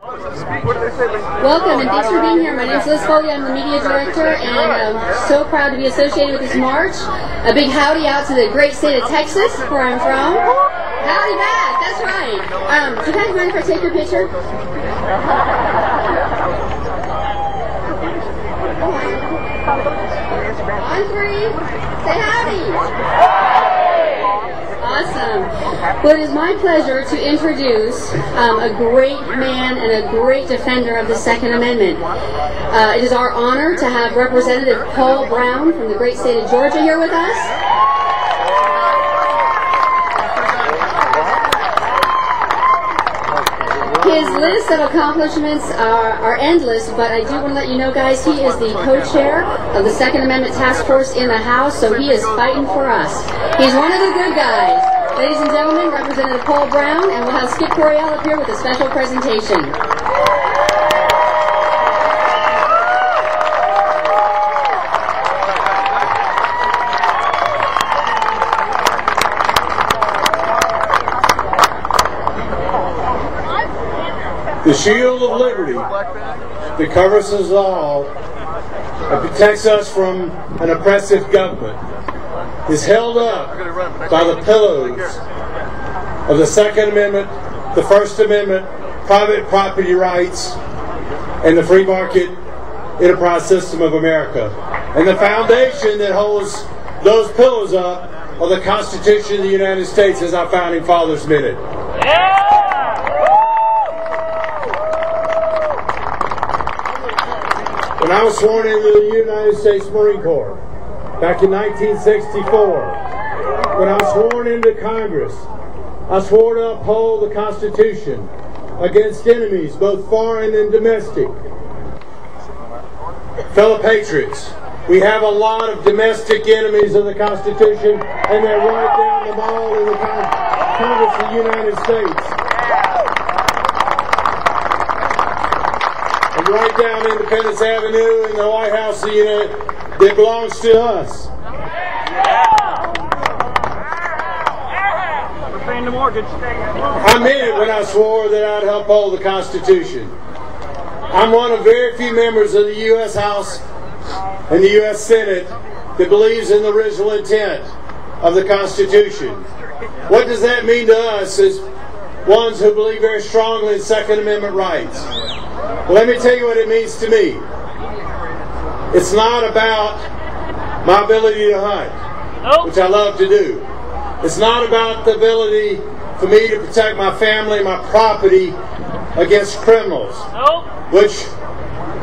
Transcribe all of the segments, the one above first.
Welcome and thanks for being here. My name is Liz Foley. I'm the media director and I'm so proud to be associated with this march. A big howdy out to the great state of Texas, where I'm from. Howdy back, that's right. Do you guys mind if I take your picture? On three, say howdy. Awesome. Well, it is my pleasure to introduce a great man and a great defender of the Second Amendment. It is our honor to have Representative Paul Broun from the great state of Georgia here with us. His list of accomplishments are endless, but I do want to let you know, guys, he is the co-chair of the Second Amendment Task Force in the House, so he is fighting for us. He's one of the good guys. Ladies and gentlemen, Representative Paul Broun, and we'll have Skip Coryell up here with a special presentation. The shield of liberty that covers us all and protects us from an oppressive government is held up by the pillars of the Second Amendment, the First Amendment, private property rights, and the free market enterprise system of America. And the foundation that holds those pillars up are the Constitution of the United States, as our founding fathers meant it. When I was sworn into the United States Marine Corps back in 1964, when I was sworn into Congress, I swore to uphold the Constitution against enemies, both foreign and domestic. Fellow patriots, we have a lot of domestic enemies of the Constitution, and they're right down the mall in the Congress of the United States. And right down Independence Avenue in the White House that belongs to us. We're paying the mortgage. I meant it when I swore that I'd uphold the Constitution. I'm one of very few members of the U.S. House and the U.S. Senate that believes in the original intent of the Constitution. What does that mean to us as ones who believe very strongly in Second Amendment rights? Well, let me tell you what it means to me. It's not about my ability to hunt, which I love to do. It's not about the ability for me to protect my family and my property against criminals, which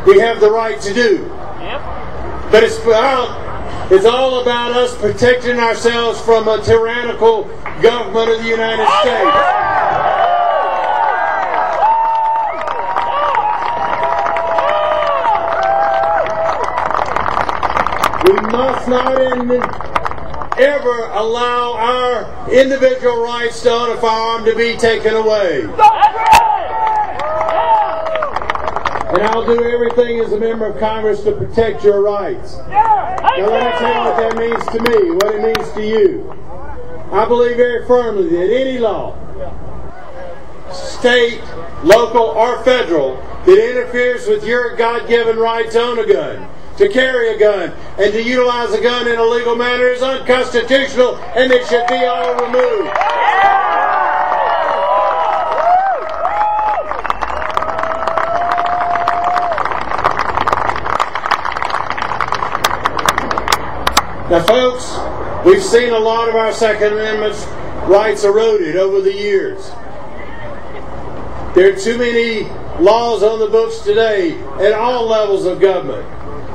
we have the right to do. But it's all about us protecting ourselves from a tyrannical government of the United States. We must not ever allow our individual rights to own a firearm to be taken away. And I'll do everything as a member of Congress to protect your rights. Now let me tell you what that means to me, what it means to you. I believe very firmly that any law, state, local, or federal, that interferes with your God-given right to own a gun, to carry a gun, and to utilize a gun in a legal manner is unconstitutional, and it should be all removed. Now, folks, we've seen a lot of our Second Amendment rights eroded over the years. There are too many laws on the books today at all levels of government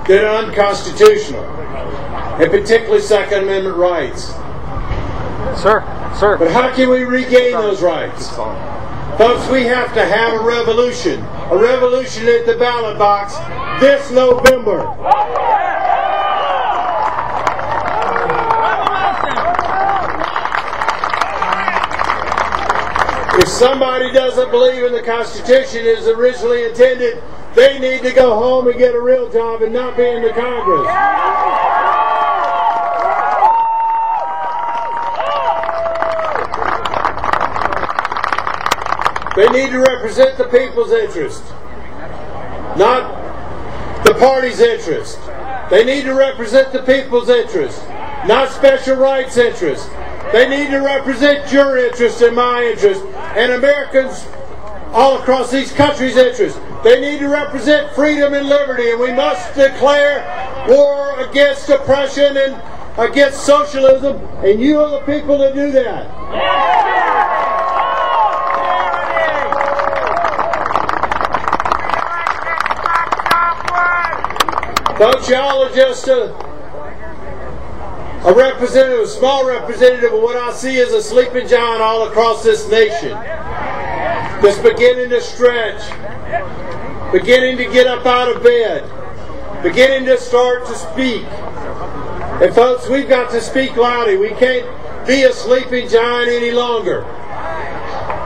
that are unconstitutional, and particularly Second Amendment rights. Sir. But how can we regain those rights? Folks, we have to have a revolution at the ballot box this November. If somebody doesn't believe in the Constitution as originally intended, they need to go home and get a real job and not be in the Congress. They need to represent the people's interest, not the party's interest. They need to represent the people's interest, not special rights interest. They need to represent your interest and my interest, and Americans all across these countries' interest. They need to represent freedom and liberty, and we must declare war against oppression and against socialism, and you are the people to do that. Folks, y'all are just a representative, a small representative of what I see as a sleeping giant all across this nation that's beginning to stretch, beginning to get up out of bed, beginning to start to speak. And folks, we've got to speak loudly. We can't be a sleeping giant any longer.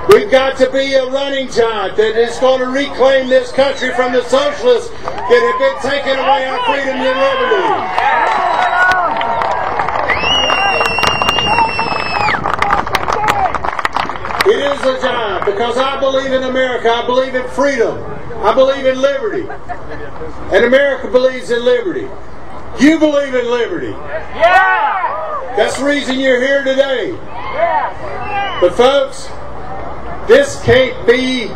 We've got to be a running giant that is going to reclaim this country from the socialists that have been taking away our freedom and liberty. It is a giant because I believe in America. I believe in freedom. I believe in liberty. And America believes in liberty. You believe in liberty. Yeah! That's the reason you're here today. But folks, this can't be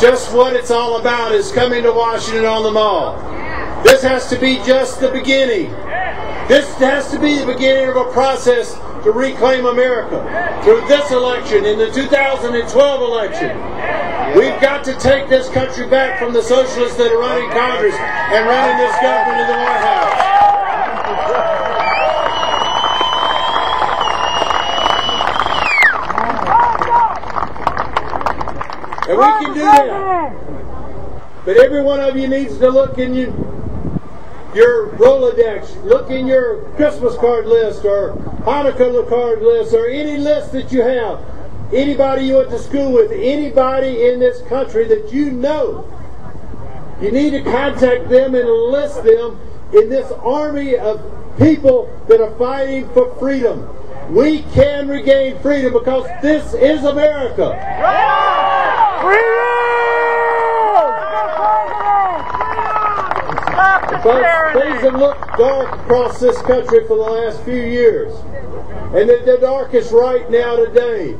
just what it's all about, is coming to Washington on the Mall. This has to be just the beginning. This has to be the beginning of a process to reclaim America. Through this election, in the 2012 election, we've got to take this country back from the socialists that are running Congress and running this government in the White House. And we can do that. But every one of you needs to look in your Rolodex, look in your Christmas card list or Hanukkah card list or any list that you have. Anybody you went to school with, anybody in this country that you know. You need to contact them and enlist them in this army of people that are fighting for freedom. We can regain freedom because this is America. Folks, things have looked dark across this country for the last few years. And they're darkest right now today.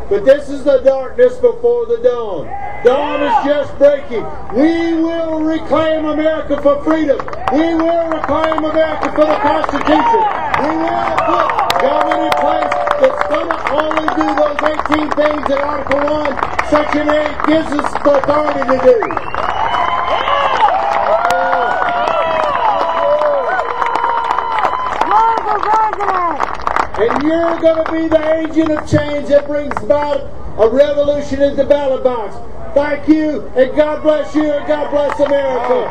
But this is the darkness before the dawn. Dawn is just breaking. We will reclaim America for freedom. We will reclaim America for the Constitution. We will put government in place that's going to only do those 18 things that Article 1, Section 8 gives us the authority to do. And you're going to be the agent of change that brings about a revolution in the ballot box. Thank you, and God bless you, and God bless America.